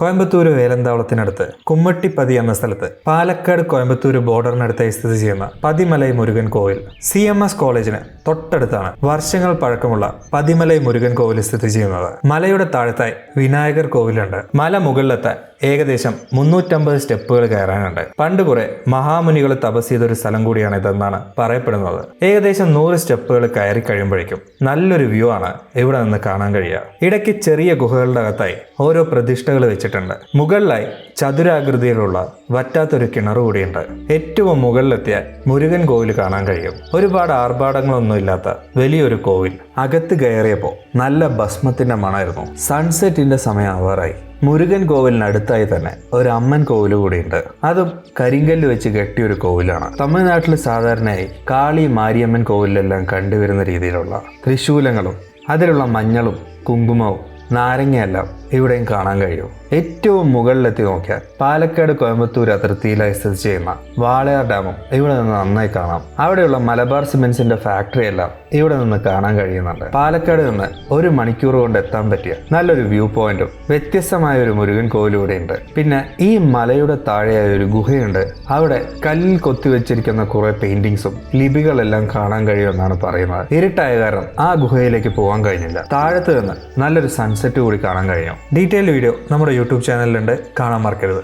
കോയമ്പത്തൂർ വേലന്താവളത്തിനടുത്ത് കുമ്മട്ടിപ്പതി എന്ന സ്ഥലത്ത് പാലക്കാട് കോയമ്പത്തൂർ ബോർഡറിനടുത്തായി സ്ഥിതി ചെയ്യുന്ന പതിമലൈ മുരുകൻ കോവിൽ CMS കോളേജിന് തൊട്ടടുത്താണ് വർഷങ്ങൾ പഴക്കമുള്ള പതിമലൈ മുരുകൻ കോവിൽ സ്ഥിതി ചെയ്യുന്നത്. മലയുടെ താഴത്തായി വിനായകർ കോവിലുണ്ട്. മല മുകളിലെത്താൻ ഏകദേശം 350 സ്റ്റെപ്പുകൾ കയറാനുണ്ട്. പണ്ട് കുറെ മഹാമുനികൾ തപസ് ചെയ്തൊരു സ്ഥലം കൂടിയാണ് ഇതെന്നാണ് പറയപ്പെടുന്നത്. ഏകദേശം 100 സ്റ്റെപ്പുകൾ കയറി കഴിയുമ്പോഴേക്കും നല്ലൊരു വ്യൂ ആണ് ഇവിടെ നിന്ന് കാണാൻ കഴിയുക. ഇടയ്ക്ക് ചെറിയ ഗുഹകളുടെ അകത്തായി ഓരോ പ്രതിഷ്ഠകൾ വെച്ചിട്ടുണ്ട്. മുകളിലായി ചതുരാകൃതിയിലുള്ള വറ്റാത്തൊരു കിണർ കൂടിയുണ്ട്. ഏറ്റവും മുകളിലെത്തിയാൽ മുരുകൻ കോവിൽ കാണാൻ കഴിയും. ഒരുപാട് ആർഭാടങ്ങളൊന്നും ഇല്ലാത്ത വലിയൊരു കോവിൽ. അകത്ത് കയറിയപ്പോൾ നല്ല ഭസ്മത്തിന്റെ മണമായിരുന്നു. സൺസെറ്റിന്റെ സമയം ആവാറായി. മുരുകൻ കോവിലിനടുത്തായി തന്നെ ഒരു അമ്മൻ കോവിൽ കൂടിയുണ്ട്. അതും കരിങ്കല്ല് വെച്ച് കെട്ടിയൊരു കോവിലാണ്. തമിഴ്നാട്ടിൽ സാധാരണയായി കാളി മാരിയമ്മൻ കോവിലെല്ലാം കണ്ടുവരുന്ന രീതിയിലുള്ള ത്രിശൂലങ്ങളും അതിലുള്ള മഞ്ഞളും കുങ്കുമവും നാരങ്ങയെല്ലാം ഇവിടെയും കാണാൻ കഴിയും. ഏറ്റവും മുകളിലെത്തി നോക്കിയാൽ പാലക്കാട് കോയമ്പത്തൂർ അതിർത്തിയിലായി സ്ഥിതി ചെയ്യുന്ന വാളയാർ ഡാമും ഇവിടെ നിന്ന് നന്നായി കാണാം. അവിടെയുള്ള മലബാർ സിമെന്റ്സിന്റെ ഫാക്ടറി എല്ലാം ഇവിടെ നിന്ന് കാണാൻ കഴിയുന്നുണ്ട്. പാലക്കാട് നിന്ന് 1 മണിക്കൂർ കൊണ്ട് എത്താൻ പറ്റിയ നല്ലൊരു വ്യൂ പോയിന്റും വ്യത്യസ്തമായ ഒരു മുരുകൻ കോവിലും ഇവിടെയുണ്ട്. പിന്നെ ഈ മലയുടെ താഴെയായ ഒരു ഗുഹയുണ്ട്. അവിടെ കല്ലിൽ കൊത്തിവെച്ചിരിക്കുന്ന കുറെ പെയിന്റിങ്സും ലിപികളെല്ലാം കാണാൻ കഴിയുമെന്നാണ് പറയുന്നത്. ഇരുട്ടായ കാരണം ആ ഗുഹയിലേക്ക് പോകാൻ കഴിഞ്ഞില്ല. താഴത്ത് നിന്ന് നല്ലൊരു സൺസെറ്റ് കൂടി കാണാൻ കഴിയും. ഡീറ്റെയിൽ വീഡിയോ നമ്മുടെ യൂട്യൂബ് ചാനലിലുണ്ട്, കാണാൻ മറക്കരുത്.